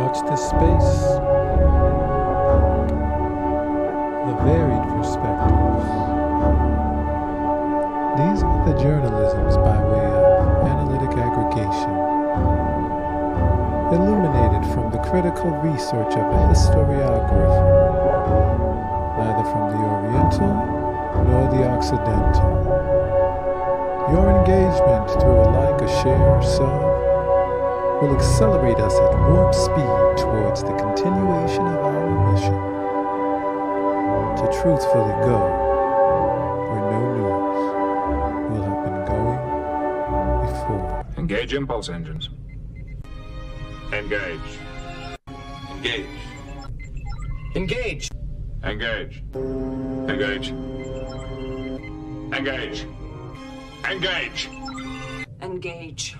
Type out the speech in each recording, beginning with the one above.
Watch this space. The varied perspectives. These are the journalisms by way of analytic aggregation, illuminated from the critical research of a historiographer, neither from the Oriental nor the Occidental. Your engagement through a like, a share, or sub will accelerate us at warp speed towards the continuation of our mission to truthfully go where no news will have been going before. Engage impulse engines. Engage. Engage. Engage. Engage. Engage. Engage. Engage. Engage.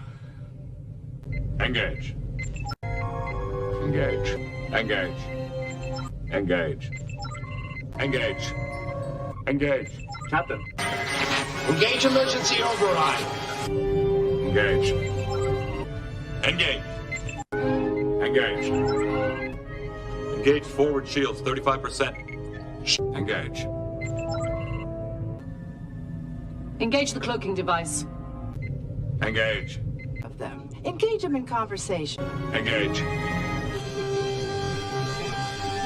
Engage. Engage. Engage. Engage. Engage. Engage. Captain. Engage emergency override. Engage. Engage. Engage. Engage forward shields, 35%. Engage. Engage the cloaking device. Engage. Of them. Engage them in conversation. Engage.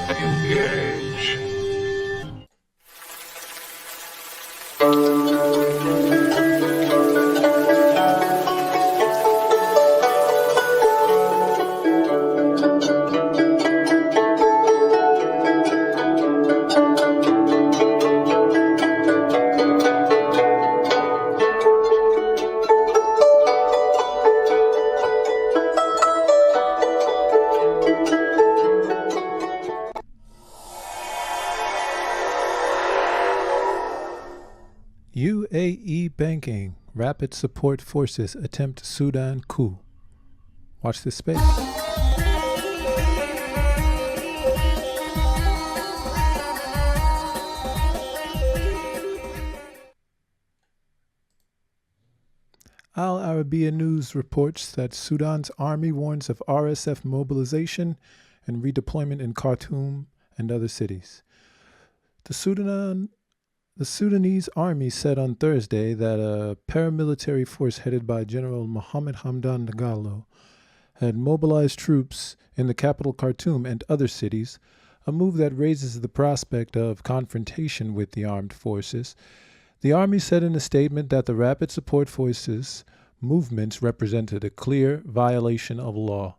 Engage. UAE-Banking Rapid Support Forces attempt Sudan Coup. Watch this space. Al Arabiya News reports that Sudan's army warns of RSF mobilization and redeployment in Khartoum and other cities. The Sudanese army said on Thursday that a paramilitary force headed by General Mohammed Hamdan Dagalo had mobilized troops in the capital Khartoum and other cities, a move that raises the prospect of confrontation with the armed forces. The army said in a statement that the Rapid Support Forces movements represented a clear violation of law.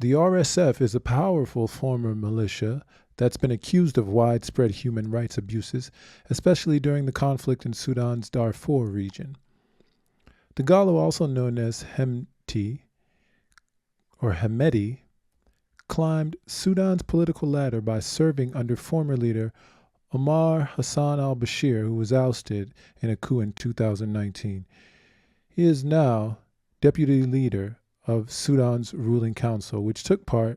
The RSF is a powerful former militia that's been accused of widespread human rights abuses, especially during the conflict in Sudan's Darfur region. Dagalo, also known as Hemeti, climbed Sudan's political ladder by serving under former leader Omar Hassan al-Bashir, who was ousted in a coup in 2019. He is now deputy leader of Sudan's ruling council, which took power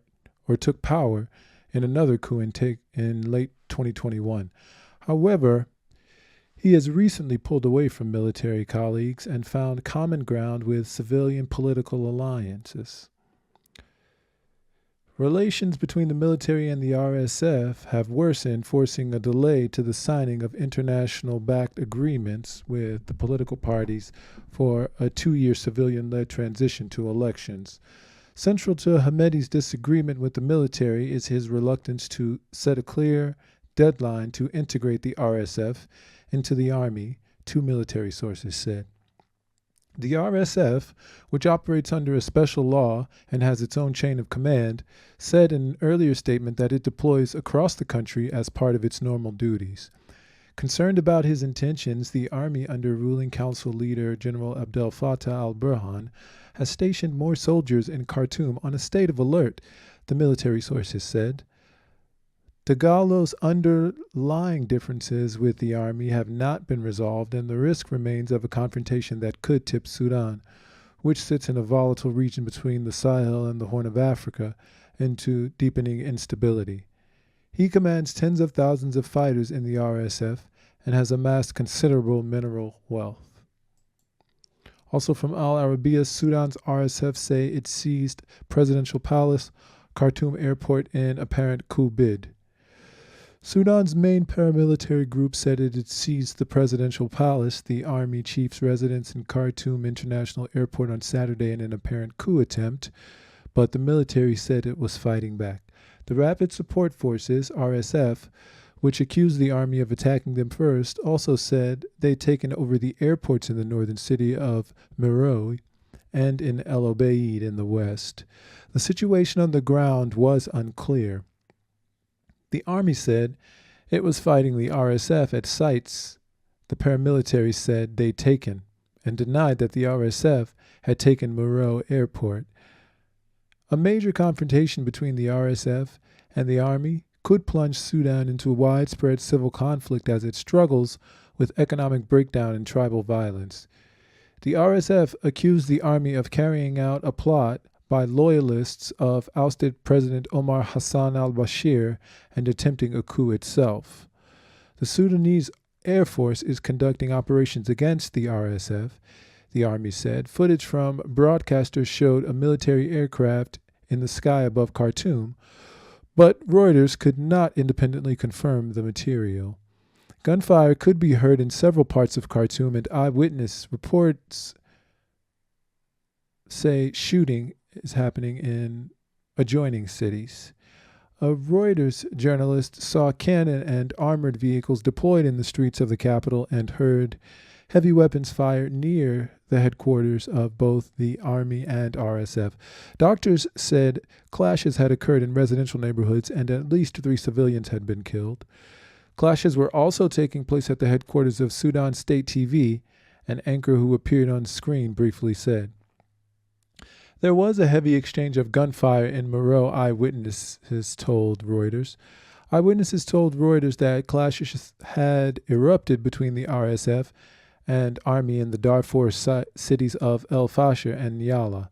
in another coup in late 2021. However, he has recently pulled away from military colleagues and found common ground with civilian political alliances. Relations between the military and the RSF have worsened, forcing a delay to the signing of international-backed agreements with the political parties for a 2-year civilian-led transition to elections. Central to Hemeti's disagreement with the military is his reluctance to set a clear deadline to integrate the RSF into the army, two military sources said. The RSF, which operates under a special law and has its own chain of command, said in an earlier statement that it deploys across the country as part of its normal duties. Concerned about his intentions, the army under ruling council leader General Abdel Fattah al-Burhan has stationed more soldiers in Khartoum on a state of alert, the military sources said. Dagalo's underlying differences with the army have not been resolved, and the risk remains of a confrontation that could tip Sudan, which sits in a volatile region between the Sahel and the Horn of Africa, into deepening instability. He commands tens of thousands of fighters in the RSF and has amassed considerable mineral wealth. Also from Al Arabiya, Sudan's RSF say it seized Presidential Palace, Khartoum airport in apparent coup bid. Sudan's main paramilitary group said it had seized the presidential palace, the army chief's residence in Khartoum International Airport on Saturday in an apparent coup attempt, but the military said it was fighting back. The Rapid Support Forces, RSF, which accused the army of attacking them first, also said they'd taken over the airports in the northern city of Meroe and in El Obeid in the west. The situation on the ground was unclear. The army said it was fighting the RSF at sites the paramilitary said they'd taken, and denied that the RSF had taken Meroe Airport. A major confrontation between the RSF and the army could plunge Sudan into widespread civil conflict as it struggles with economic breakdown and tribal violence. The RSF accused the army of carrying out a plot by loyalists of ousted President Omar Hassan al-Bashir and attempting a coup itself. The Sudanese Air Force is conducting operations against the RSF, the army said. Footage from broadcasters showed a military aircraft in the sky above Khartoum, but Reuters could not independently confirm the material. Gunfire could be heard in several parts of Khartoum, and eyewitness reports say shooting is happening in adjoining cities. A Reuters journalist saw cannon and armored vehicles deployed in the streets of the capital and heard heavy weapons fire near the headquarters of both the army and RSF. Doctors said clashes had occurred in residential neighborhoods and at least 3 civilians had been killed. Clashes were also taking place at the headquarters of Sudan State TV, an anchor who appeared on screen briefly said. There was a heavy exchange of gunfire in Meroe, eyewitnesses told Reuters. Eyewitnesses told Reuters that clashes had erupted between the RSF and army in the Darfur cities of El Fasher and Nyala.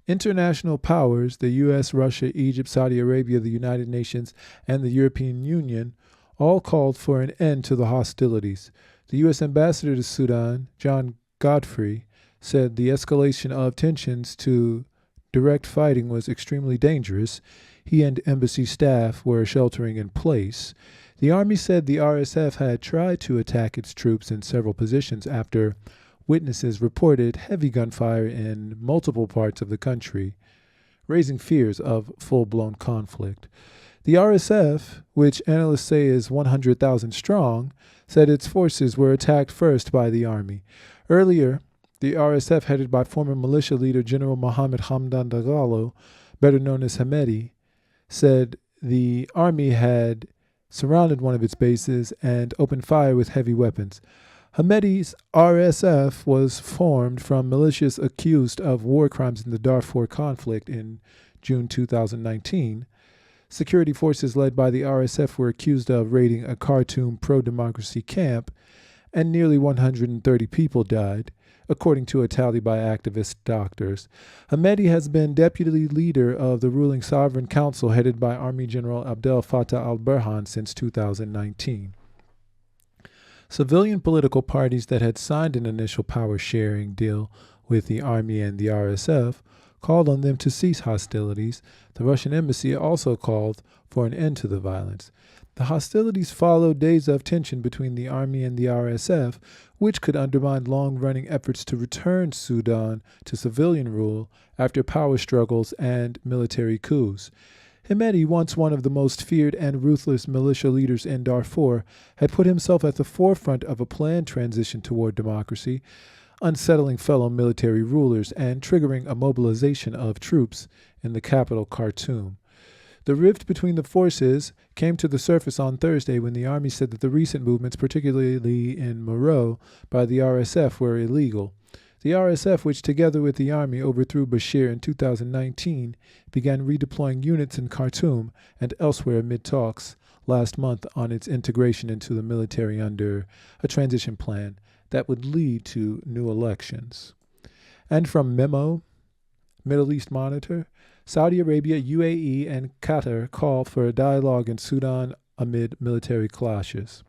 International powers, the U.S., Russia, Egypt, Saudi Arabia, the United Nations, and the European Union, all called for an end to the hostilities. The U.S. ambassador to Sudan, John Godfrey, said the escalation of tensions to direct fighting was extremely dangerous. He and embassy staff were sheltering in place. The army said the RSF had tried to attack its troops in several positions after witnesses reported heavy gunfire in multiple parts of the country, raising fears of full-blown conflict. The RSF, which analysts say is 100,000 strong, said its forces were attacked first by the army. Earlier, the RSF, headed by former militia leader General Mohammed Hamdan Dagalo, better known as Hamedi, said the army had surrounded one of its bases and opened fire with heavy weapons. Hamedi's RSF was formed from militias accused of war crimes in the Darfur conflict in June 2019. Security forces led by the RSF were accused of raiding a Khartoum pro-democracy camp, and nearly 130 people died, according to a tally by activist doctors. Hamedi has been deputy leader of the ruling Sovereign Council headed by Army General Abdel Fattah al-Burhan since 2019. Civilian political parties that had signed an initial power-sharing deal with the army and the RSF called on them to cease hostilities. The Russian embassy also called for an end to the violence. The hostilities followed days of tension between the army and the RSF, which could undermine long-running efforts to return Sudan to civilian rule after power struggles and military coups. Hamedi, once one of the most feared and ruthless militia leaders in Darfur, had put himself at the forefront of a planned transition toward democracy, unsettling fellow military rulers and triggering a mobilization of troops in the capital, Khartoum. The rift between the forces came to the surface on Thursday when the army said that the recent movements, particularly in Meroe, by the RSF were illegal. The RSF, which together with the army overthrew Bashir in 2019, began redeploying units in Khartoum and elsewhere amid talks last month on its integration into the military under a transition plan that would lead to new elections. And from Memo, Middle East Monitor, Saudi Arabia, UAE, and Qatar call for a dialogue in Sudan amid military clashes.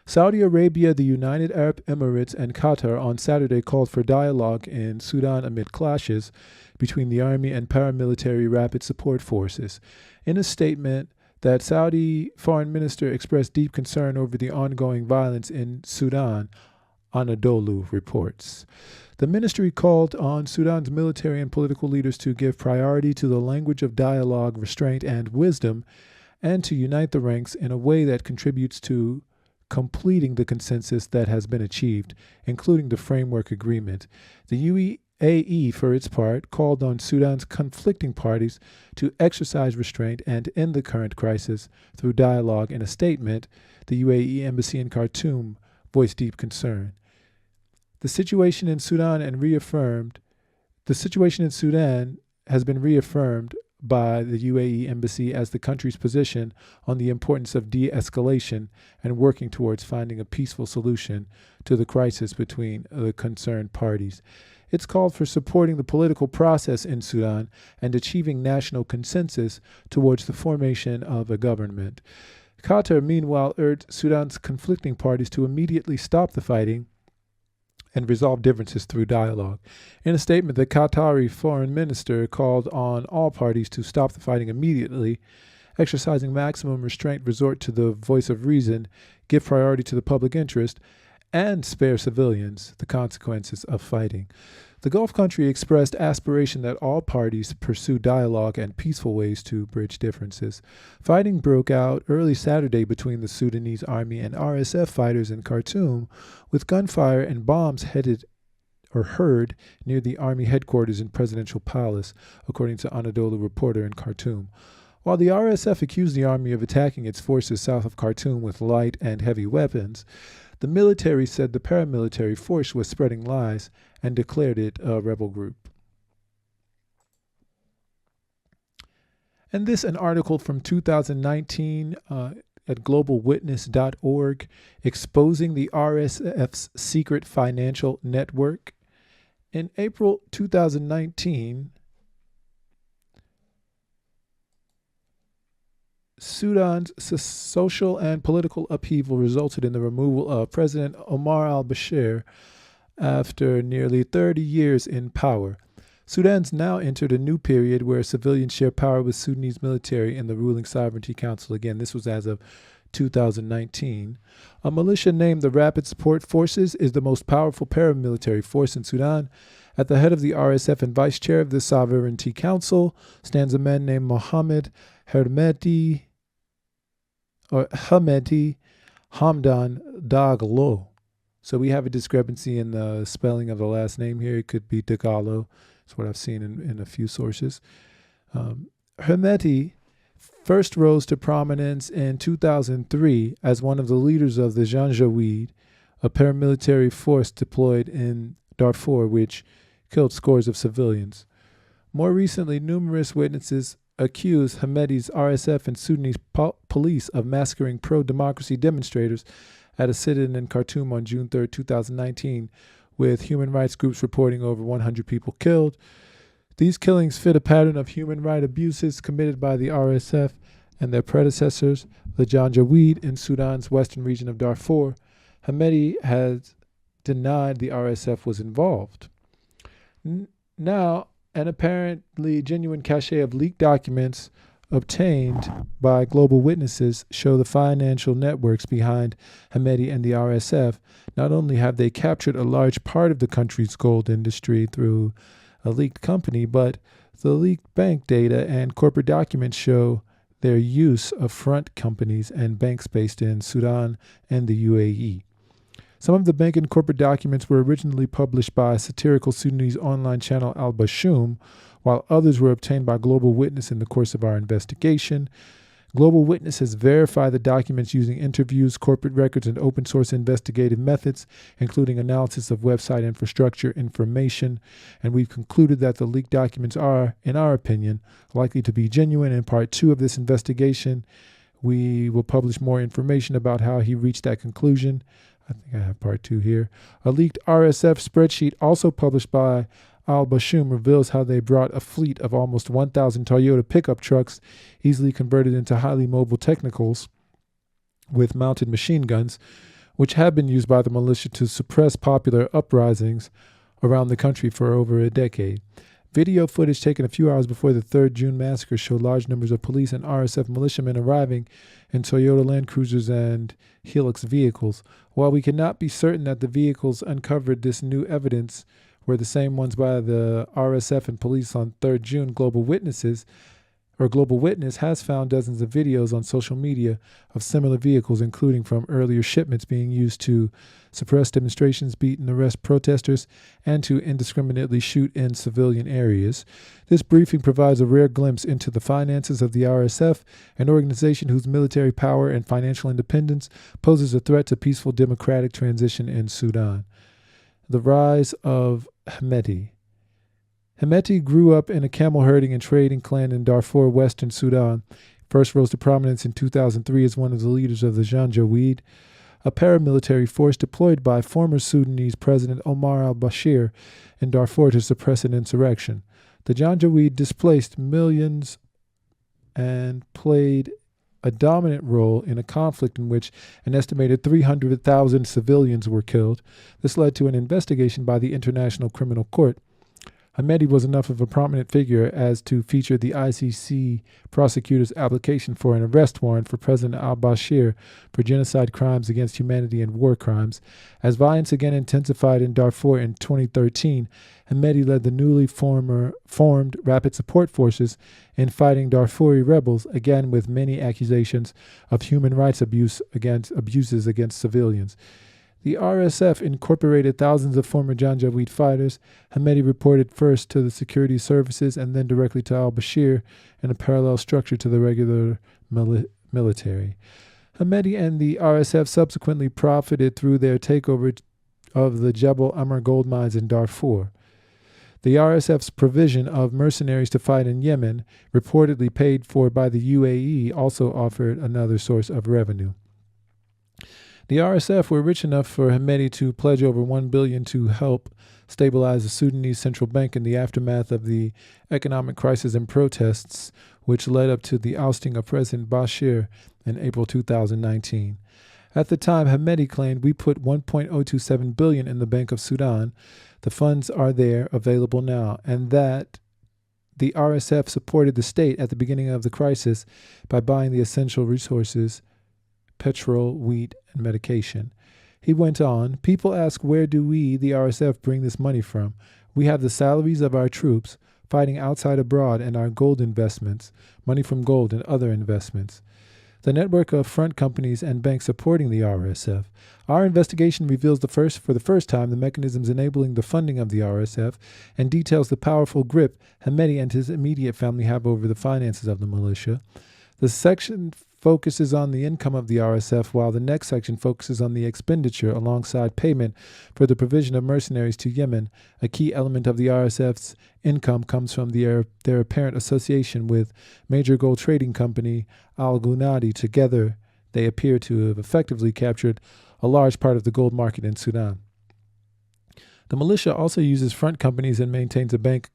Saudi Arabia, the United Arab Emirates, and Qatar on Saturday called for dialogue in Sudan amid clashes between the army and paramilitary rapid support forces. In a statement, that Saudi foreign minister expressed deep concern over the ongoing violence in Sudan, Anadolu reports. The ministry called on Sudan's military and political leaders to give priority to the language of dialogue, restraint, and wisdom, and to unite the ranks in a way that contributes to completing the consensus that has been achieved, including the framework agreement. The UAE, for its part, called on Sudan's conflicting parties to exercise restraint and end the current crisis through dialogue. In a statement, the UAE embassy in Khartoum voiced deep concern. The situation in Sudan has been reaffirmed by the UAE embassy as the country's position on the importance of de-escalation and working towards finding a peaceful solution to the crisis between the concerned parties. It's called for supporting the political process in Sudan and achieving national consensus towards the formation of a government. Qatar, meanwhile, urged Sudan's conflicting parties to immediately stop the fighting and resolve differences through dialogue. In a statement, the Qatari foreign minister called on all parties to stop the fighting immediately, exercising maximum restraint, resort to the voice of reason, give priority to the public interest, and spare civilians the consequences of fighting. The Gulf country expressed aspiration that all parties pursue dialogue and peaceful ways to bridge differences. Fighting broke out early Saturday between the Sudanese army and RSF fighters in Khartoum, with gunfire and bombs heard near the army headquarters in Presidential Palace, according to Anadolu reporter in Khartoum. While the RSF accused the army of attacking its forces south of Khartoum with light and heavy weapons, the military said the paramilitary force was spreading lies and declared it a rebel group. And this, an article from 2019 at globalwitness.org, exposing the RSF's secret financial network. In April 2019, Sudan's social and political upheaval resulted in the removal of President Omar al-Bashir after nearly 30 years in power. Sudan's now entered a new period where civilians share power with Sudanese military and the ruling Sovereignty Council. Again, this was as of 2019. A militia named the Rapid Support Forces is the most powerful paramilitary force in Sudan. At the head of the RSF and vice chair of the Sovereignty Council stands a man named Mohammed Hamedi Hamdan Dagalo. So we have a discrepancy in the spelling of the last name here. It could be Dagalo. That's what I've seen in a few sources. Hamedi first rose to prominence in 2003 as one of the leaders of the Janjaweed, a paramilitary force deployed in Darfur, which killed scores of civilians. More recently, numerous witnesses accused Hamedi's RSF and Sudanese police of massacring pro-democracy demonstrators at a sit-in in Khartoum on June 3, 2019, with human rights groups reporting over 100 people killed. These killings fit a pattern of human rights abuses committed by the RSF and their predecessors, the Janjaweed, in Sudan's western region of Darfur. Hamedi has denied the RSF was involved. Now, an apparently genuine cache of leaked documents obtained by global witnesses show the financial networks behind Hamedi and the RSF. Not only have they captured a large part of the country's gold industry through a leaked company, but the leaked bank data and corporate documents show their use of front companies and banks based in Sudan and the UAE. Some of the bank and corporate documents were originally published by satirical Sudanese online channel Al-Bashoum, while others were obtained by Global Witness in the course of our investigation. Global Witness has verified the documents using interviews, corporate records, and open source investigative methods, including analysis of website infrastructure information, and we've concluded that the leaked documents are, in our opinion, likely to be genuine. In part 2 of this investigation, we will publish more information about how he reached that conclusion. I think I have part 2 here. A leaked RSF spreadsheet also published by Al-Bashoum reveals how they brought a fleet of almost 1,000 Toyota pickup trucks, easily converted into highly mobile technicals with mounted machine guns, which had been used by the militia to suppress popular uprisings around the country for over a decade. Video footage taken a few hours before the 3rd June massacre showed large numbers of police and RSF militiamen arriving in Toyota Land Cruisers and Hilux vehicles. While we cannot be certain that the vehicles uncovered this new evidence were the same ones by the RSF and police on 3rd June, Global Witness has found dozens of videos on social media of similar vehicles, including from earlier shipments being used to suppress demonstrations, beat and arrest protesters, and to indiscriminately shoot in civilian areas. This briefing provides a rare glimpse into the finances of the RSF, an organization whose military power and financial independence poses a threat to peaceful democratic transition in Sudan. The rise of Hemeti. Hemeti grew up in a camel herding and trading clan in Darfur, western Sudan. First rose to prominence in 2003 as one of the leaders of the Janjaweed, a paramilitary force deployed by former Sudanese President Omar al-Bashir in Darfur to suppress an insurrection. The Janjaweed displaced millions and played a dominant role in a conflict in which an estimated 300,000 civilians were killed. This led to an investigation by the International Criminal Court. Hemeti was enough of a prominent figure as to feature the ICC prosecutor's application for an arrest warrant for President al-Bashir for genocide, crimes against humanity, and war crimes. As violence again intensified in Darfur in 2013, Hemeti led the newly formed Rapid Support Forces in fighting Darfuri rebels, again with many accusations of human rights abuses against civilians. The RSF incorporated thousands of former Janjaweed fighters. Hemeti reported first to the security services and then directly to al-Bashir in a parallel structure to the regular military. Hemeti and the RSF subsequently profited through their takeover of the Jebel Amr gold mines in Darfur. The RSF's provision of mercenaries to fight in Yemen, reportedly paid for by the UAE, also offered another source of revenue. The RSF were rich enough for Hemeti to pledge over $1 billion to help stabilize the Sudanese central bank in the aftermath of the economic crisis and protests which led up to the ousting of President Bashir in April 2019. At the time, Hemeti claimed, "We put $1.027 billion in the Bank of Sudan. The funds are there, available now," and that the RSF supported the state at the beginning of the crisis by buying the essential resources, petrol, wheat, and medication. He went on, "People ask, where do we, the RSF, bring this money from? We have the salaries of our troops fighting outside abroad and our gold investments, money from gold and other investments. The network of front companies and banks supporting the RSF. Our investigation reveals for the first time the mechanisms enabling the funding of the RSF and details the powerful grip Hemeti and his immediate family have over the finances of the militia. The section focuses on the income of the RSF, while the next section focuses on the expenditure alongside payment for the provision of mercenaries to Yemen. A key element of the RSF's income comes from their apparent association with major gold trading company Al-Gunadi. Together, they appear to have effectively captured a large part of the gold market in Sudan. The militia also uses front companies and maintains bank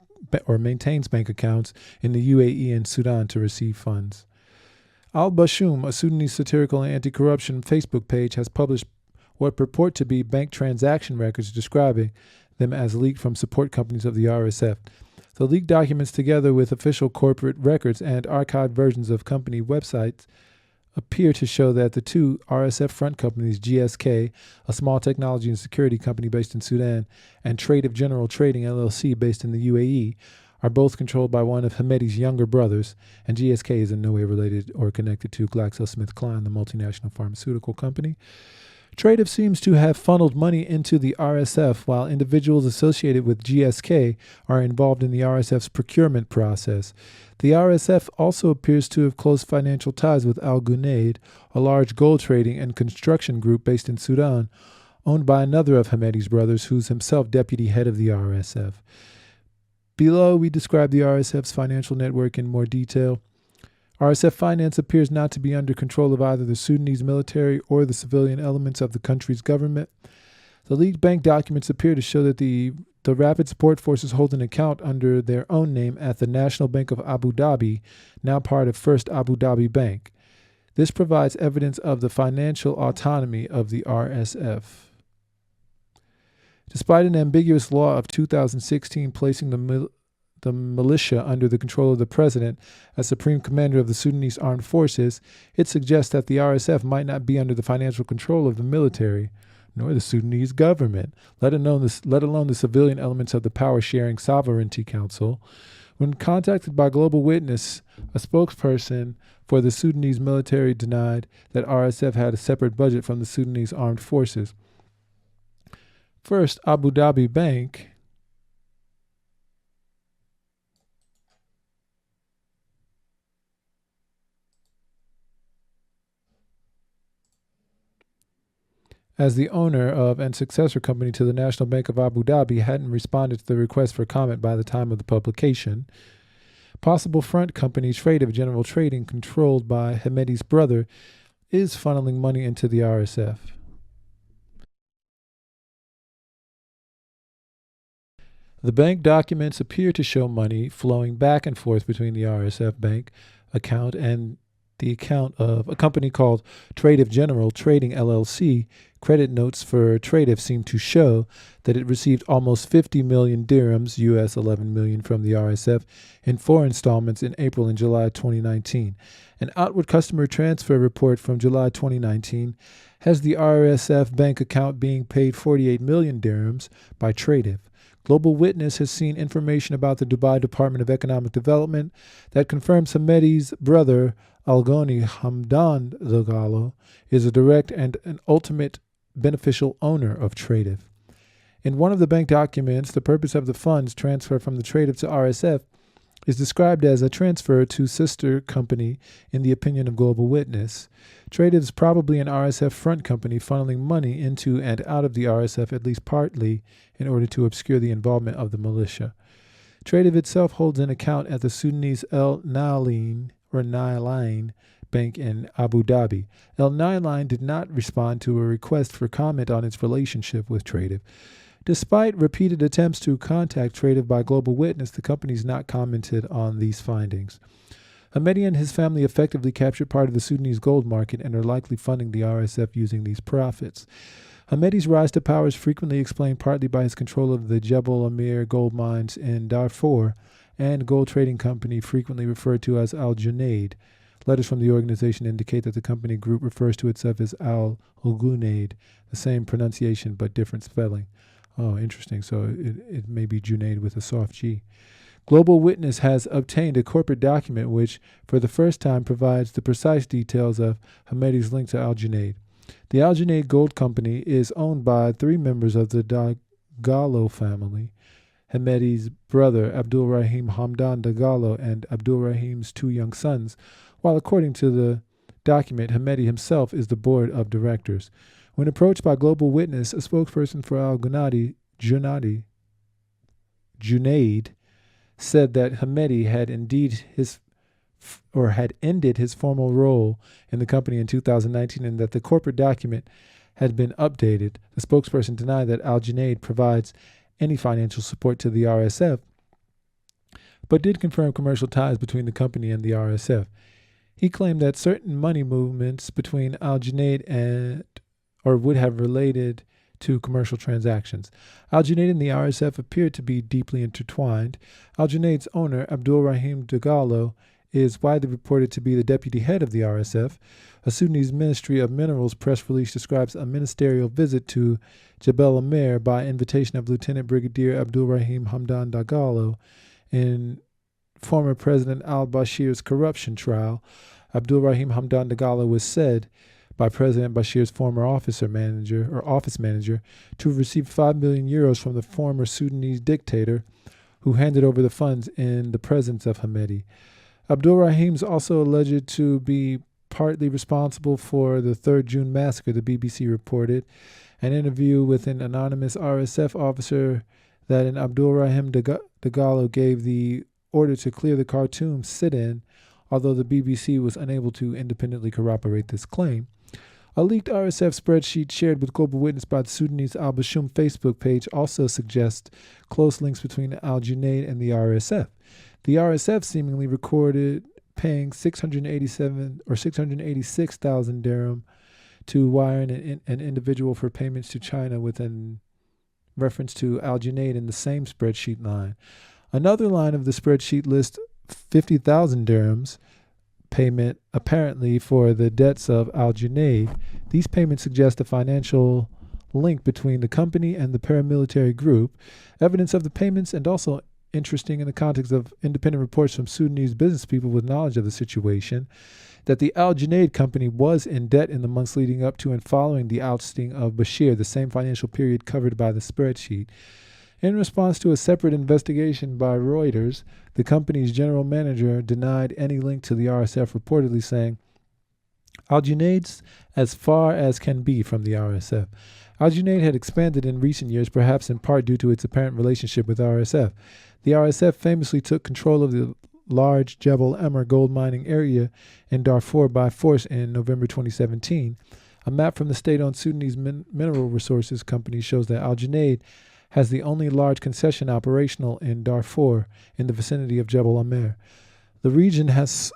accounts in the UAE and Sudan to receive funds. Al-Bashoum, a Sudanese satirical and anti-corruption Facebook page, has published what purport to be bank transaction records describing them as leaked from support companies of the RSF. The leaked documents, together with official corporate records and archived versions of company websites, appear to show that the two RSF front companies, GSK, a small technology and security company based in Sudan, and Trade of General Trading LLC based in the UAE, are both controlled by one of Hemeti's younger brothers, and GSK is in no way related or connected to GlaxoSmithKline, the multinational pharmaceutical company. Trade seems to have funneled money into the RSF, while individuals associated with GSK are involved in the RSF's procurement process. The RSF also appears to have close financial ties with Al-Gunaid, a large gold trading and construction group based in Sudan, owned by another of Hemeti's brothers, who's himself deputy head of the RSF. Below, we describe the RSF's financial network in more detail. RSF finance appears not to be under control of either the Sudanese military or the civilian elements of the country's government. The leaked bank documents appear to show that the Rapid Support Forces hold an account under their own name at the National Bank of Abu Dhabi, now part of First Abu Dhabi Bank. This provides evidence of the financial autonomy of the RSF. Despite an ambiguous law of 2016 placing the militia under the control of the president as supreme commander of the Sudanese armed forces, it suggests that the RSF might not be under the financial control of the military, nor the Sudanese government, let alone the civilian elements of the Power-Sharing Sovereignty Council. When contacted by Global Witness, a spokesperson for the Sudanese military denied that RSF had a separate budget from the Sudanese armed forces. First, Abu Dhabi Bank as the owner of and successor company to the National Bank of Abu Dhabi, hadn't responded to the request for comment by the time of the publication. Possible front company Tradive General Trading, controlled by Hemedti's brother, is funneling money into the RSF. The bank documents appear to show money flowing back and forth between the RSF bank account and the account of a company called Tradive General Trading LLC. Credit notes for Tradive seem to show that it received almost 50 million dirhams, US 11 million, from the RSF in 4 installments in April and July 2019. An outward customer transfer report from July 2019 has the RSF bank account being paid 48 million dirhams by Tradive. Global Witness has seen information about the Dubai Department of Economic Development that confirms Hemedti's brother, Algoni Hamdan Dagalo, is a direct and an ultimate beneficial owner of Tradive. In one of the bank documents, the purpose of the funds transfer from the Tradive to RSF is described as a transfer to sister company in the opinion of Global Witness. Tradive is probably an RSF front company funneling money into and out of the RSF, at least partly, in order to obscure the involvement of the militia. Tradive itself holds an account at the Sudanese El Nailain Bank in Abu Dhabi. El Nailain did not respond to a request for comment on its relationship with Tradive. Despite repeated attempts to contact Tradive by Global Witness, the company's not commented on these findings. Hemedti and his family effectively captured part of the Sudanese gold market and are likely funding the RSF using these profits. Hemedti's rise to power is frequently explained partly by his control of the Jebel Amir gold mines in Darfur and gold trading company frequently referred to as Al Junaid. Letters from the organization indicate that the company group refers to itself as Al Junaid, the same pronunciation but different spelling. Oh, interesting. So it may be Junaid with a soft G. Global Witness has obtained a corporate document which, for the first time, provides the precise details of Hemedti's link to Al Junaid. The Al Junaid Gold Company is owned by 3 members of the Dagalo family, Hemedti's brother Abdul Rahim Hamdan Dagalo and Abdul Rahim's 2 young sons, while according to the document, Hemedti himself is the board of directors. When approached by Global Witness, a spokesperson for Al Junaid said that Hemedti had ended his formal role in the company in 2019 and that the corporate document had been updated. The spokesperson denied that Al Junaid provides any financial support to the RSF, but did confirm commercial ties between the company and the RSF. He claimed that certain money movements between Al Junaid would have related to commercial transactions. Al Junaid and the RSF appeared to be deeply intertwined. Al Junaid's owner, Abdul Rahim Dagalo, is widely reported to be the deputy head of the RSF. A Sudanese Ministry of Minerals press release describes a ministerial visit to Jebel Amir by invitation of Lieutenant Brigadier Abdul Rahim Hamdan Dagalo in former President al-Bashir's corruption trial. Abdul Rahim Hamdan Dagalo was said by President Bashir's former office manager to have received 5 million euros from the former Sudanese dictator who handed over the funds in the presence of Hemedti. Abdul Rahim is also alleged to be partly responsible for the 3rd June massacre, the BBC reported. An interview with an anonymous RSF officer that an Abdul Rahim Dagalo gave the order to clear the Khartoum sit-in, although the BBC was unable to independently corroborate this claim. A leaked RSF spreadsheet shared with Global Witness by the Sudanese Al Bashoum Facebook page also suggests close links between Al Junaid and the RSF. The RSF seemingly recorded paying 687 or 686,000 dirham to wire an individual for payments to China with an reference to Al Junaid in the same spreadsheet line. Another line of the spreadsheet lists 50,000 dirhams payment apparently for the debts of Al Junaid. These payments suggest a financial link between the company and the paramilitary group. Evidence of the payments, and also interesting in the context of independent reports from Sudanese business people with knowledge of the situation, that the Al Junaid company was in debt in the months leading up to and following the ousting of Bashir, the same financial period covered by the spreadsheet. In response to a separate investigation by Reuters, the company's general manager denied any link to the RSF, reportedly saying, Al Junaid's as far as can be from the RSF. Al Junaid had expanded in recent years, perhaps in part due to its apparent relationship with RSF. The RSF famously took control of the large Jebel Emmer gold mining area in Darfur by force in November 2017. A map from the state-owned Sudanese mineral resources company shows that Al Junaid has the only large concession operational in Darfur in the vicinity of Jebel Emmer. The region has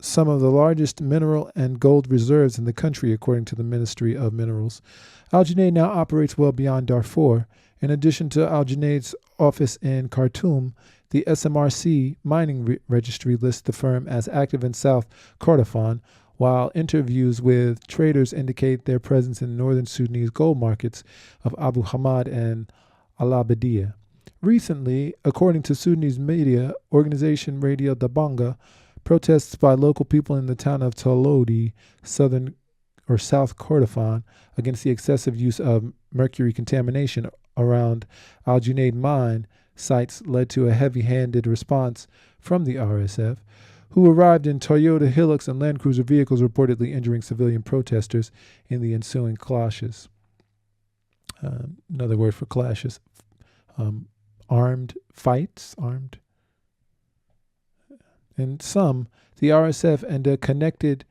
some of the largest mineral and gold reserves in the country, according to the Ministry of Minerals. Al Junaid now operates well beyond Darfur. In addition to Al Junaid's office in Khartoum, the SMRC mining registry lists the firm as active in South Kordofan, while interviews with traders indicate their presence in northern Sudanese gold markets of Abu Hamad and Al-Abadia. Recently, according to Sudanese media organization Radio Dabanga, protests by local people in the town of Tolodi, southern or South Kordofan, against the excessive use of mercury contamination around Al Junaid mine sites led to a heavy-handed response from the RSF, who arrived in Toyota Hilux and Land Cruiser vehicles, reportedly injuring civilian protesters in the ensuing clashes. Another word for clashes. Armed fights. In sum, the RSF and a connected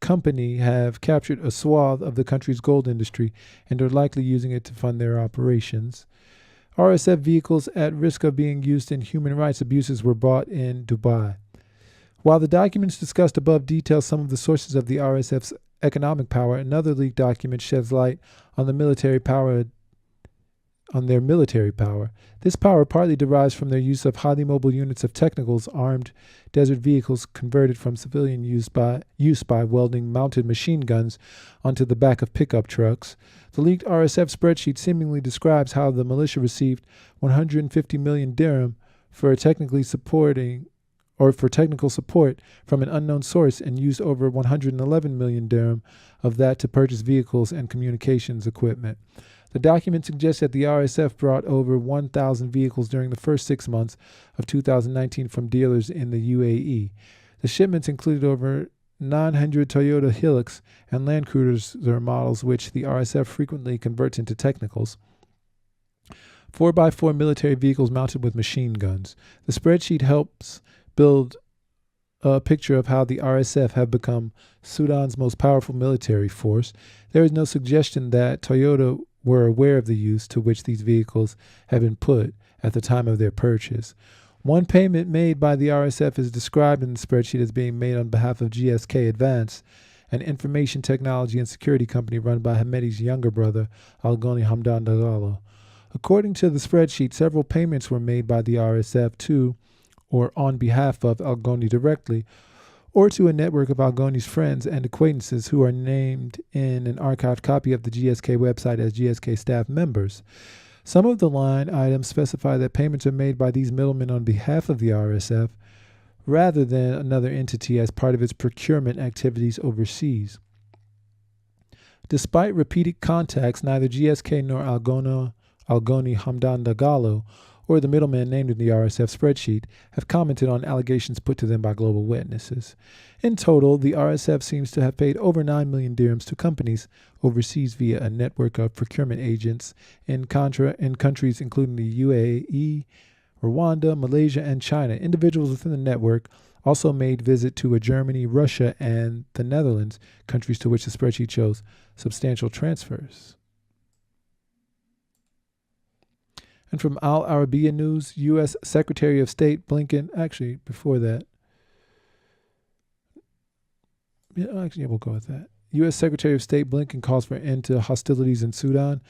company have captured a swath of the country's gold industry and are likely using it to fund their operations. RSF vehicles at risk of being used in human rights abuses were bought in Dubai. While the documents discussed above detail some of the sources of the RSF's economic power, another leaked document sheds light on their military power. This power partly derives from their use of highly mobile units of technicals, armed desert vehicles converted from civilian use by welding mounted machine guns onto the back of pickup trucks. The leaked RSF spreadsheet seemingly describes how the militia received 150 million dirham for technical support from an unknown source and used over 111 million dirham of that to purchase vehicles and communications equipment. The document suggests that the RSF brought over 1,000 vehicles during the first 6 months of 2019 from dealers in the UAE. The shipments included over 900 Toyota Hilux and Land Cruiser models, which the RSF frequently converts into technicals. 4x4 military vehicles mounted with machine guns. The spreadsheet helps build a picture of how the RSF have become Sudan's most powerful military force. There is no suggestion that Toyota were aware of the use to which these vehicles had been put at the time of their purchase. One payment made by the RSF is described in the spreadsheet as being made on behalf of GSK Advance, an information technology and security company run by Hamedi's younger brother, Al-Ghani Hamdan Dagalo. According to the spreadsheet, several payments were made by the RSF to or on behalf of Al-Ghani directly, or to a network of Al-Ghani's friends and acquaintances who are named in an archived copy of the GSK website as GSK staff members. Some of the line items specify that payments are made by these middlemen on behalf of the RSF rather than another entity as part of its procurement activities overseas. Despite repeated contacts, neither GSK nor Al-Ghani Hamdan Dagalo or the middleman named in the RSF spreadsheet have commented on allegations put to them by global witnesses. In total, the RSF seems to have paid over 9 million dirhams to companies overseas via a network of procurement agents in countries including the UAE, Rwanda, Malaysia, and China. Individuals within the network also made visit to Germany, Russia, and the Netherlands, countries to which the spreadsheet shows substantial transfers. And from Al Arabiya News, U.S. Secretary of State Blinken, actually before that, we'll go with that. U.S. Secretary of State Blinken calls for an end to hostilities in Sudan.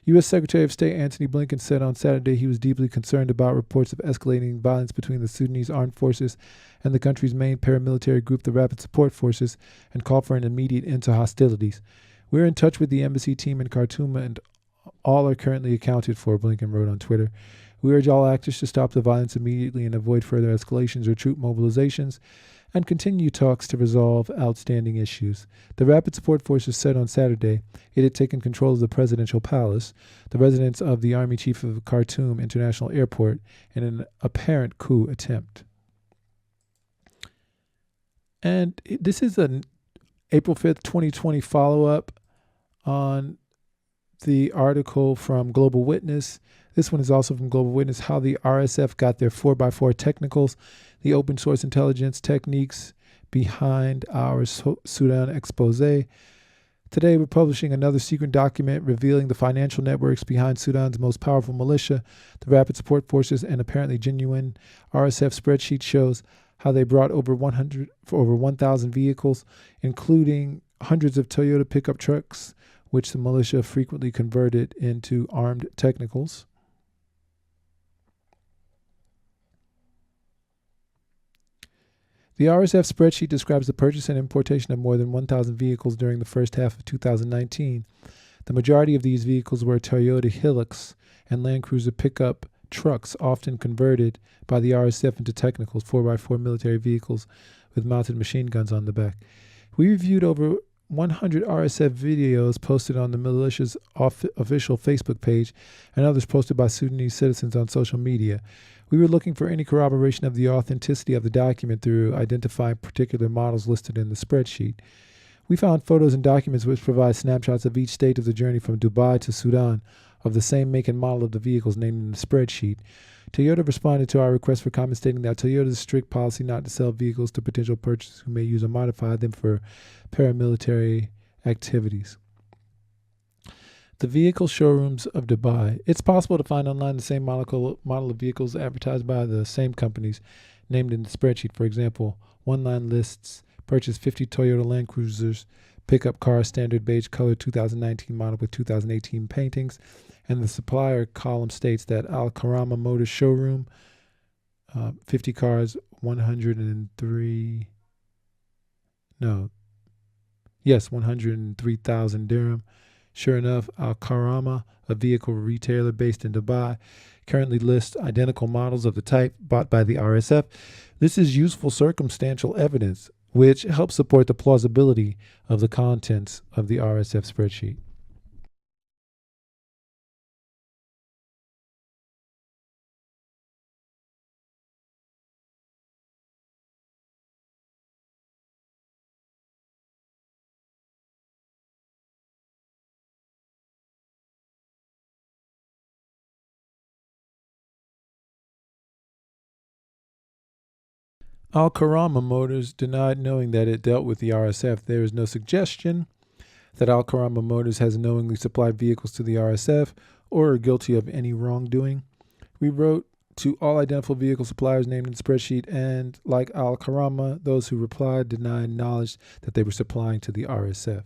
U.S. Secretary of State Antony Blinken said on Saturday he was deeply concerned about reports of escalating violence between the Sudanese armed forces and the country's main paramilitary group, the Rapid Support Forces, and called for an immediate end to hostilities. We're in touch with the embassy team in Khartoum and all are currently accounted for, Blinken wrote on Twitter. We urge all actors to stop the violence immediately and avoid further escalations or troop mobilizations and continue talks to resolve outstanding issues. The Rapid Support Forces said on Saturday it had taken control of the presidential palace, the residence of the army chief of Khartoum International Airport, in an apparent coup attempt. And this is an April 5th, 2020 follow-up on the article from Global Witness. This one is also from Global Witness, how the RSF got their 4x4 technicals, the open source intelligence techniques behind our Sudan expose. Today, we're publishing another secret document revealing the financial networks behind Sudan's most powerful militia, the Rapid Support Forces, and apparently genuine RSF spreadsheet shows how they brought over 1,000 vehicles, including hundreds of Toyota pickup trucks, which the militia frequently converted into armed technicals. The RSF spreadsheet describes the purchase and importation of more than 1,000 vehicles during the first half of 2019. The majority of these vehicles were Toyota Hilux and Land Cruiser pickup trucks, often converted by the RSF into technicals, 4x4 military vehicles with mounted machine guns on the back. We reviewed over 100 RSF videos posted on the militia's official Facebook page and others posted by Sudanese citizens on social media. We were looking for any corroboration of the authenticity of the document through identifying particular models listed in the spreadsheet. We found photos and documents which provide snapshots of each stage of the journey from Dubai to Sudan of the same make and model of the vehicles named in the spreadsheet. Toyota responded to our request for comment, stating that Toyota's strict policy not to sell vehicles to potential purchasers who may use or modify them for paramilitary activities. The vehicle showrooms of Dubai. It's possible to find online the same model of vehicles advertised by the same companies named in the spreadsheet. For example, one line lists purchased 50 Toyota Land Cruisers, pickup car, standard beige color 2019 model with 2018 paintings, and the supplier column states that Al Karama Motors showroom, 50 cars, 103,000 dirham. Sure enough, Al Karama, a vehicle retailer based in Dubai, currently lists identical models of the type bought by the RSF. This is useful circumstantial evidence, which helps support the plausibility of the contents of the RSF spreadsheet. Al Karama Motors denied knowing that it dealt with the RSF. There is no suggestion that Al Karama Motors has knowingly supplied vehicles to the RSF or are guilty of any wrongdoing. We wrote to all identifiable vehicle suppliers named in the spreadsheet, and like Al Karama, those who replied denied knowledge that they were supplying to the RSF.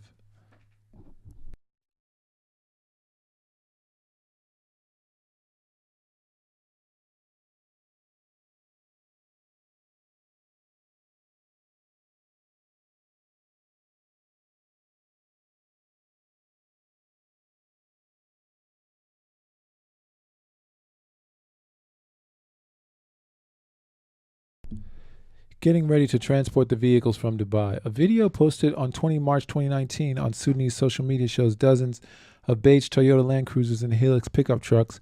Getting ready to transport the vehicles from Dubai. A video posted on 20 March 2019 on Sudanese social media shows dozens of beige Toyota Land Cruisers and Hilux pickup trucks,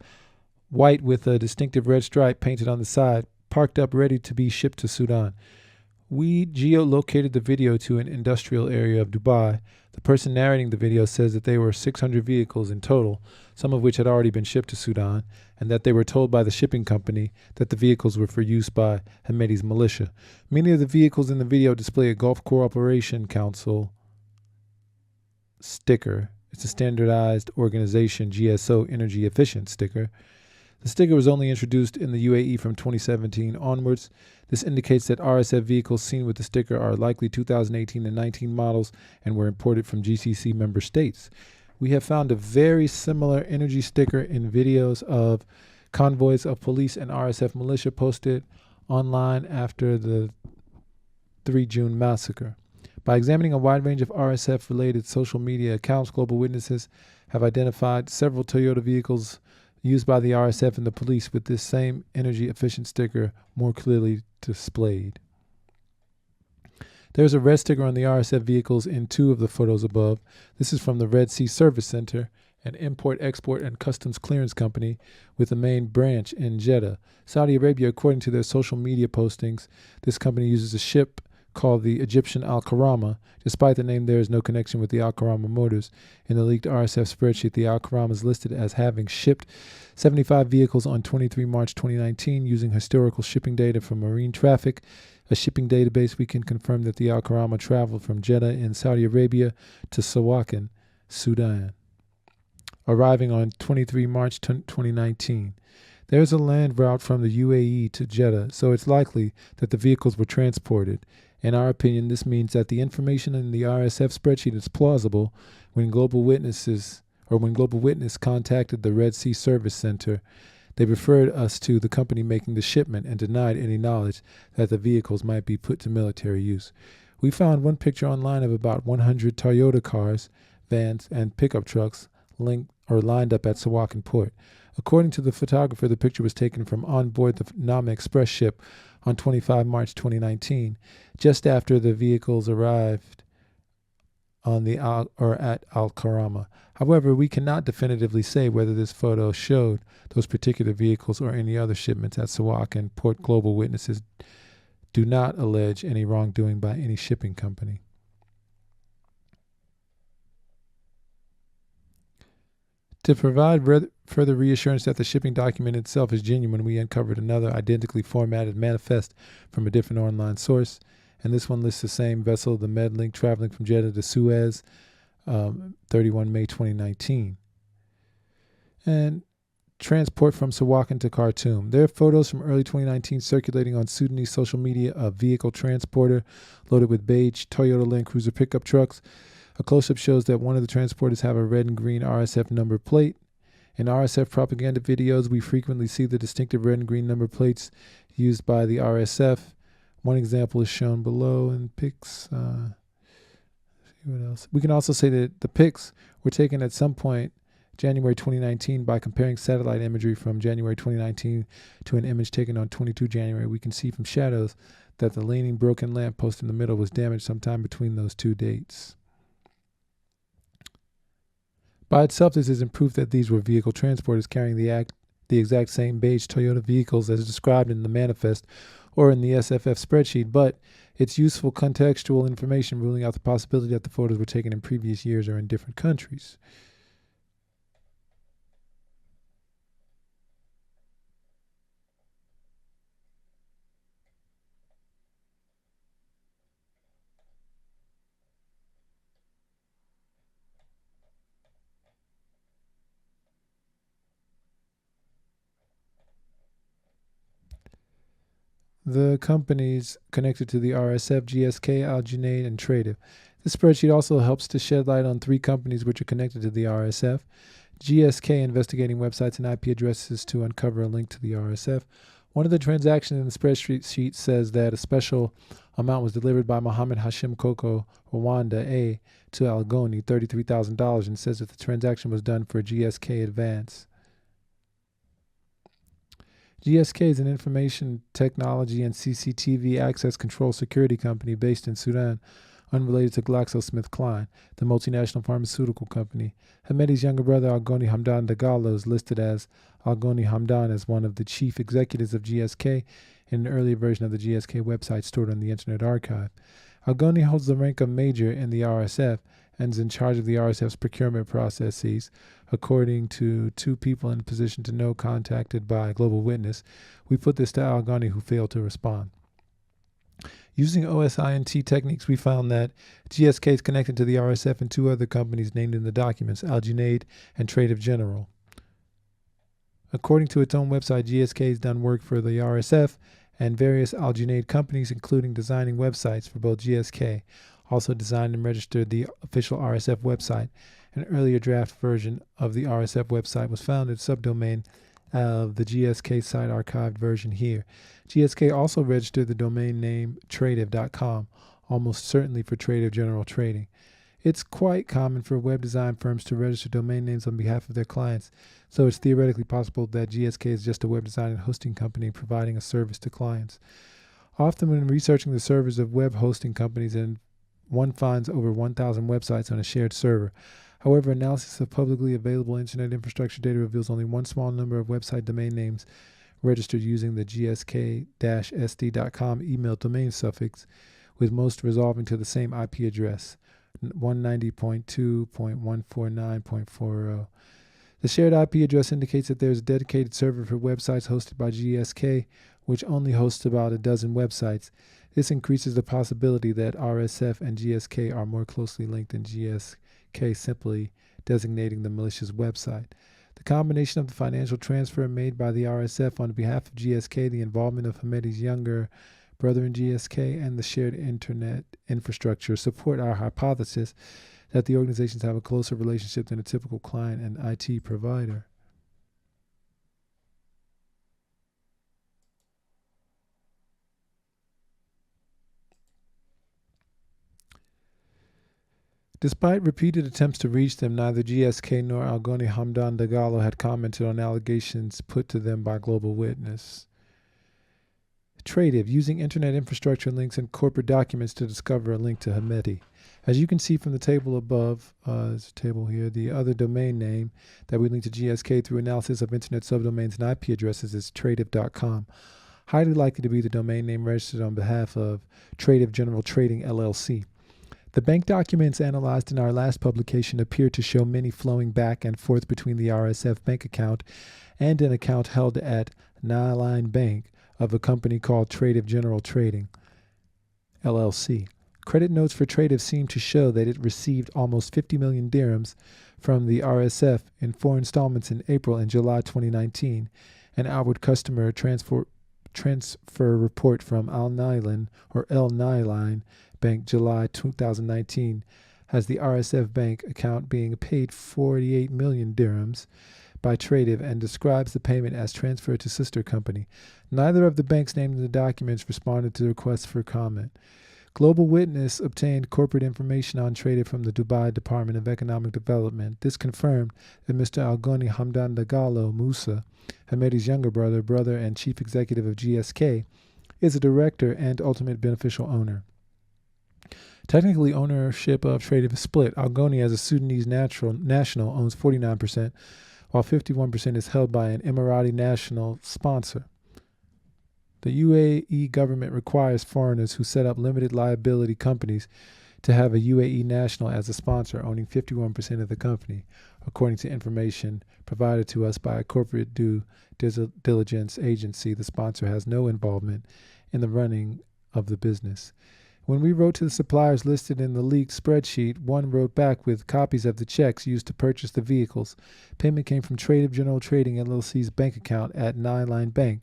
white with a distinctive red stripe painted on the side, parked up ready to be shipped to Sudan. We geolocated the video to an industrial area of Dubai. The person narrating the video says that there were 600 vehicles in total, some of which had already been shipped to Sudan, and that they were told by the shipping company that the vehicles were for use by Hemedti's militia. Many of the vehicles in the video display a Gulf Cooperation Council sticker. It's a standardized organization GSO energy efficient sticker. The sticker was only introduced in the UAE from 2017 onwards. This indicates that RSF vehicles seen with the sticker are likely 2018 and 19 models and were imported from GCC member states. We have found a very similar energy sticker in videos of convoys of police and RSF militia posted online after the 3 June massacre. By examining a wide range of RSF-related social media accounts, Global Witnesses have identified several Toyota vehicles used by the RSF and the police with this same energy-efficient sticker more clearly displayed. There's a red sticker on the RSF vehicles in 2 of the photos above. This is from the Red Sea Service Center, an import, export, and customs clearance company with a main branch in Jeddah, Saudi Arabia. According to their social media postings, this company uses a ship called the Egyptian Al-Karama. Despite the name, there is no connection with the Al-Karama motors. In the leaked RSF spreadsheet, the Al-Karama is listed as having shipped 75 vehicles on 23 March 2019 using historical shipping data from marine traffic, a shipping database. We can confirm that the Al-Karama traveled from Jeddah in Saudi Arabia to Sawakin, Sudan, arriving on 23 March 2019. There is a land route from the UAE to Jeddah, so it's likely that the vehicles were transported. In our opinion, this means that the information in the RSF spreadsheet is plausible. When Global Witness contacted the Red Sea Service Center, they referred us to the company making the shipment and denied any knowledge that the vehicles might be put to military use. We found one picture online of about 100 Toyota cars, vans, and pickup trucks lined up at Sawakin port. According to the photographer, the picture was taken from on board the Nama Express ship on 25 March 2019, just after the vehicles arrived on at Al-Karama. However, we cannot definitively say whether this photo showed those particular vehicles or any other shipments at Sawakin port. Global Witnesses do not allege any wrongdoing by any shipping company. To provide further reassurance that the shipping document itself is genuine, we uncovered another identically formatted manifest from a different online source, and this one lists the same vessel, the Medlink, traveling from Jeddah to Suez, 31 May 2019, and transport from Sawakin to Khartoum. There are photos from early 2019 circulating on Sudanese social media of vehicle transporter loaded with beige Toyota Land Cruiser pickup trucks. A close-up shows that one of the transporters have a red and green RSF number plate. In RSF propaganda videos, we frequently see the distinctive red and green number plates used by the RSF. One example is shown below in pics. See what else? We can also say that the pics were taken at some point January 2019 by comparing satellite imagery from January 2019 to an image taken on 22 January. We can see from shadows that the leaning broken lamppost in the middle was damaged sometime between those 2 dates. By itself, this isn't proof that these were vehicle transporters carrying the exact same beige Toyota vehicles as described in the manifest or in the SFF spreadsheet, but it's useful contextual information ruling out the possibility that the photos were taken in previous years or in different countries. The companies connected to the RSF, GSK, Al Junaid, and Tradive. This spreadsheet also helps to shed light on 3 companies which are connected to the RSF. GSK investigating websites and IP addresses to uncover a link to the RSF. One of the transactions in the spreadsheet says that a special amount was delivered by Mohammed Hashim Koko Rwanda A to Algoni, $33,000, and says that the transaction was done for GSK advance. GSK is an information technology and CCTV access control security company based in Sudan, unrelated to GlaxoSmithKline, the multinational pharmaceutical company. Hamedi's younger brother, Algoni Hamdan Dagalo, is listed as Algoni Hamdan as one of the chief executives of GSK in an earlier version of the GSK website stored on the Internet Archive. Algoni holds the rank of major in the RSF and is in charge of the RSF's procurement processes. According to 2 people in a position to know contacted by Global Witness, we put this to Algoni, who failed to respond. Using OSINT techniques, we found that GSK is connected to the RSF and 2 other companies named in the documents, Al Junaid and Tradive General. According to its own website, GSK has done work for the RSF and various Al Junaid companies, including designing websites for both GSK, also designed and registered the official RSF website. An earlier draft version of the RSF website was found in subdomain of the GSK site archived version here. GSK also registered the domain name tradive.com, almost certainly for Tradive General Trading. It's quite common for web design firms to register domain names on behalf of their clients, so it's theoretically possible that GSK is just a web design and hosting company providing a service to clients. Often when researching the servers of web hosting companies, and one finds over 1,000 websites on a shared server. However, analysis of publicly available internet infrastructure data reveals only one small number of website domain names registered using the gsk-sd.com email domain suffix, with most resolving to the same IP address, 190.2.149.40. The shared IP address indicates that there is a dedicated server for websites hosted by GSK, which only hosts about a dozen websites. This increases the possibility that RSF and GSK are more closely linked than GSK simply designating the malicious website. The combination of the financial transfer made by the RSF on behalf of GSK, the involvement of Hamedi's younger brother in GSK, and the shared internet infrastructure support our hypothesis that the organizations have a closer relationship than a typical client and IT provider. Despite repeated attempts to reach them, neither GSK nor Algoni Hamdan Dagalo had commented on allegations put to them by Global Witness. Tradive, using internet infrastructure links and corporate documents to discover a link to Hamedi. As you can see from the table above, there's a table here, the other domain name that we link to GSK through analysis of internet subdomains and IP addresses is tradive.com. Highly likely to be the domain name registered on behalf of Tradive General Trading LLC. The bank documents analyzed in our last publication appear to show many flowing back and forth between the RSF bank account and an account held at Nine Bank of a company called Tradive General Trading LLC. Credit notes for Tradive seem to show that it received almost 50 million dirhams from the RSF in 4 installments in April and July 2019. An outward customer transfer report from Al Nailan Bank July 2019 has the RSF bank account being paid 48 million dirhams by Tradive and describes the payment as transferred to sister company. Neither of the banks named in the documents responded to the requests for comment. Global Witness obtained corporate information on Tradive from the Dubai Department of Economic Development. This confirmed that Mr. Algoni Hamdan Dagalo Musa, Hamedi's younger brother and chief executive of GSK, is a director and ultimate beneficial owner. Technically, ownership of Tradive is split. Algoni, as a Sudanese national, owns 49%, while 51% is held by an Emirati national sponsor. The UAE government requires foreigners who set up limited liability companies to have a UAE national as a sponsor, owning 51% of the company, according to information provided to us by a corporate due diligence agency. The sponsor has no involvement in the running of the business. When we wrote to the suppliers listed in the leaked spreadsheet, one wrote back with copies of the checks used to purchase the vehicles. Payment came from Tradive General Trading LLC's bank account at Nine Bank,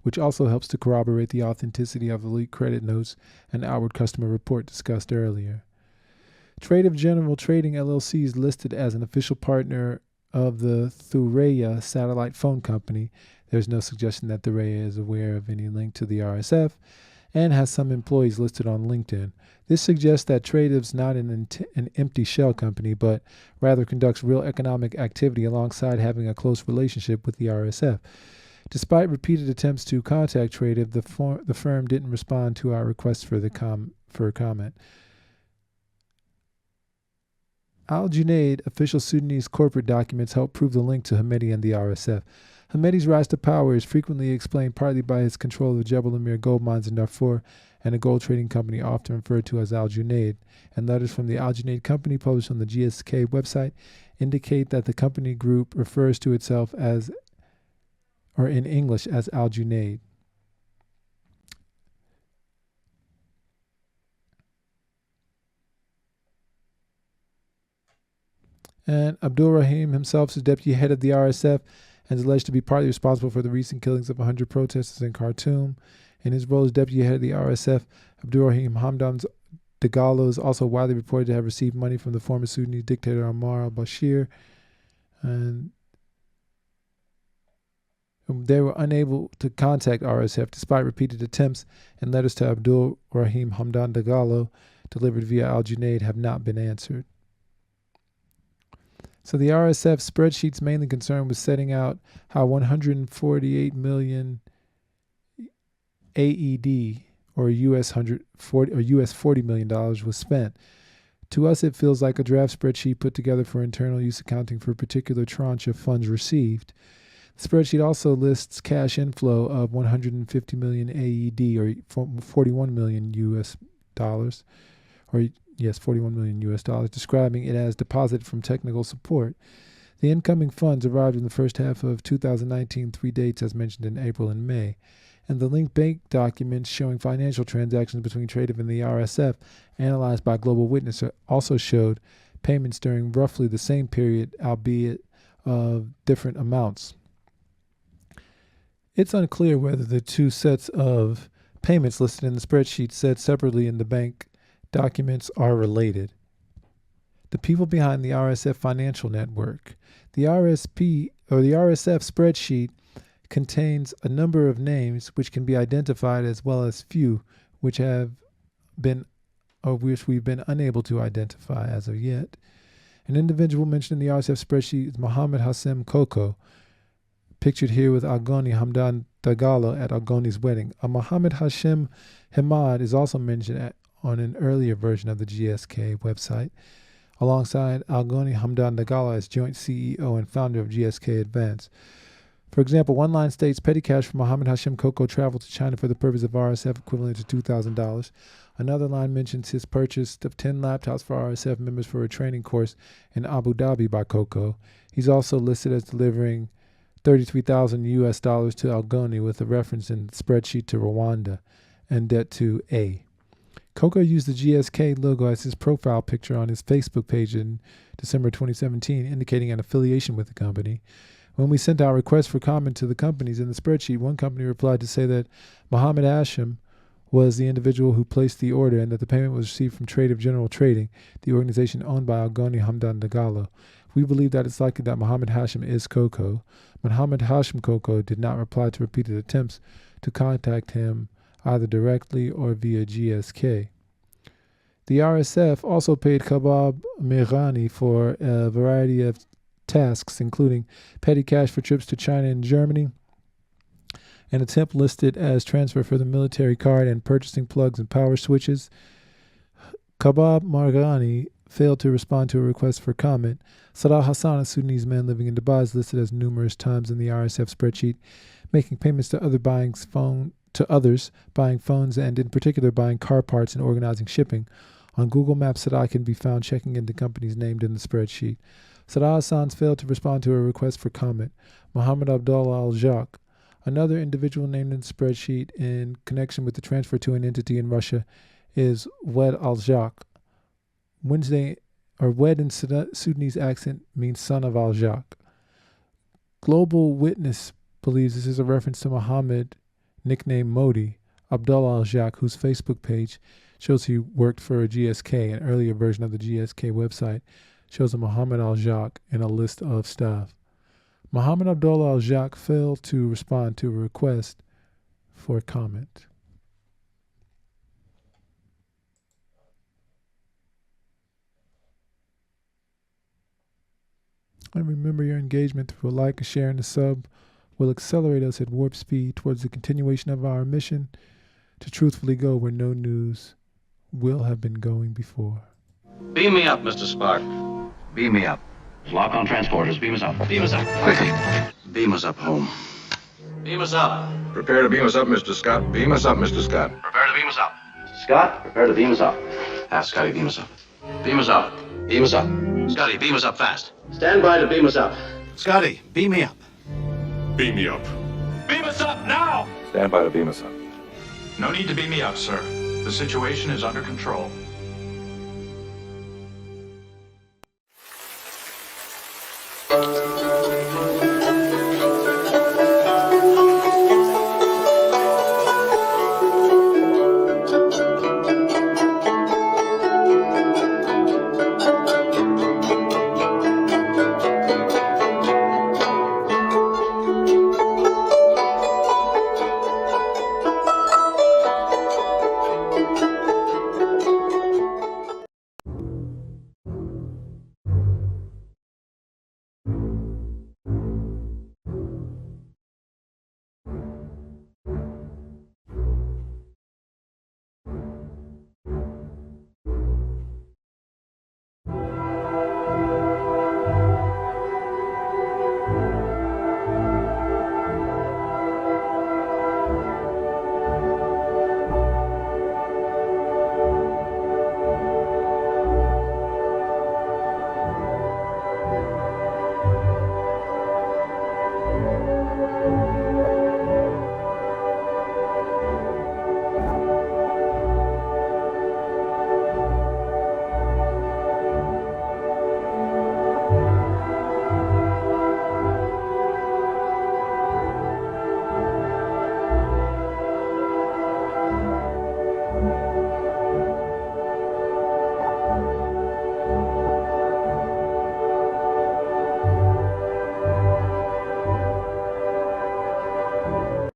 which also helps to corroborate the authenticity of the leaked credit notes and outward customer report discussed earlier. Tradive General Trading LLC is listed as an official partner of the Thuraya satellite phone company. There's no suggestion that Thuraya is aware of any link to the RSF, and has some employees listed on LinkedIn. This suggests that Tradive's not an empty shell company, but rather conducts real economic activity alongside having a close relationship with the RSF. Despite repeated attempts to contact Tradive, the firm didn't respond to our request for a comment. Al Junaid, official Sudanese corporate documents help prove the link to Hamedi and the RSF. Hamedi's rise to power is frequently explained partly by his control of the Jebel Amir gold mines in Darfur and a gold trading company often referred to as Al Junaid, and letters from the Al Junaid company published on the GSK website indicate that the company group refers to itself as, or in English, as Al Junaid. And Abdul Rahim himself is deputy head of the RSF and is alleged to be partly responsible for the recent killings of 100 protesters in Khartoum. In his role as deputy head of the RSF, Abdurrahim Hamdan Dagalo is also widely reported to have received money from the former Sudanese dictator Omar al-Bashir, and they were unable to contact RSF despite repeated attempts, and letters to Abdul Rahim Hamdan Dagalo delivered via Al Junaid have not been answered. So the RSF spreadsheet's mainly concerned with setting out how 148 million AED or US $40 million was spent. To us, it feels like a draft spreadsheet put together for internal use accounting for a particular tranche of funds received. The spreadsheet also lists cash inflow of 150 million AED or 41 million US dollars, or yes, 41 million US dollars, describing it as deposited from technical support. The incoming funds arrived in the first half of 2019, 3 dates as mentioned in April and May. And the linked bank documents showing financial transactions between Tradive and the RSF, analyzed by Global Witness, also showed payments during roughly the same period, albeit of different amounts. It's unclear whether the two sets of payments listed in the spreadsheet said separately in the bank documents are related. The people behind the RSF financial network. The RSF spreadsheet contains a number of names which can be identified as well as few which we've been unable to identify as of yet. An individual mentioned in the RSF spreadsheet is Mohammed Hassem Koko, pictured here with Algoni Hamdan Dagalo at Algoni's wedding. A Mohammed Hashim Hamad is also mentioned on an earlier version of the GSK website, alongside Algoni Hamdan Dagalo as joint CEO and founder of GSK Advance. For example, one line states petty cash from Mohammed Hashim Koko traveled to China for the purpose of RSF equivalent to $2,000. Another line mentions his purchase of 10 laptops for RSF members for a training course in Abu Dhabi by Koko. He's also listed as delivering $33,000 US dollars to Algoni with a reference in the spreadsheet to Rwanda and debt to A. Koko used the GSK logo as his profile picture on his Facebook page in December 2017, indicating an affiliation with the company. When we sent out requests for comment to the companies in the spreadsheet, one company replied to say that Mohammed Hashim was the individual who placed the order and that the payment was received from Tradive General Trading, the organization owned by Algoni Hamdan Dagalo. We believe that it's likely that Mohammed Hashim is Koko. Mohammed Hashim Koko did not reply to repeated attempts to contact him either directly or via GSK. The RSF also paid Kabab Mirani for a variety of tasks, including petty cash for trips to China and Germany, an attempt listed as transfer for the military card and purchasing plugs and power switches. Kabab Marghani failed to respond to a request for comment. Salah Hassan, a Sudanese man living in Dubai, is listed as numerous times in the RSF spreadsheet, making payments to others buying phones and in particular buying car parts and organizing shipping. On Google Maps, Salah can be found checking into companies named in the spreadsheet. Salah Hassan's failed to respond to a request for comment. Mohammed Abdullah Al-Jaq, another individual named in the spreadsheet in connection with the transfer to an entity in Russia, is Wed Al-Jaq. Wed in Sudanese accent means son of Al-Jaq. Global Witness believes this is a reference to Mohammed, nicknamed Modi, Abdullah Al-Jaq, whose Facebook page shows he worked for a GSK. An earlier version of the GSK website shows a Mohammed Al-Jaq in a list of staff. Mohammed Abdullah Al-Jaq failed to respond to a request for comment. And remember, your engagement through a like, a share, and a sub will accelerate us at warp speed towards the continuation of our mission to truthfully go where no news will have been going before. Beam me up, Mr. Spark. Beam me up. Lock on transporters. Beam us up. Beam us up. Quickly. Beam us up home. Beam us up. Prepare to beam us up, Mr. Scott. Beam us up, Mr. Scott. Prepare to beam us up. Scott, prepare to beam us up. Have Scotty beam us up. Beam us up. Beam us up. Scotty, beam us up fast. Stand by to beam us up. Scotty, beam me up. Beam me up. Beam us up now! Stand by to beam us up. No need to beam me up, sir. The situation is under control.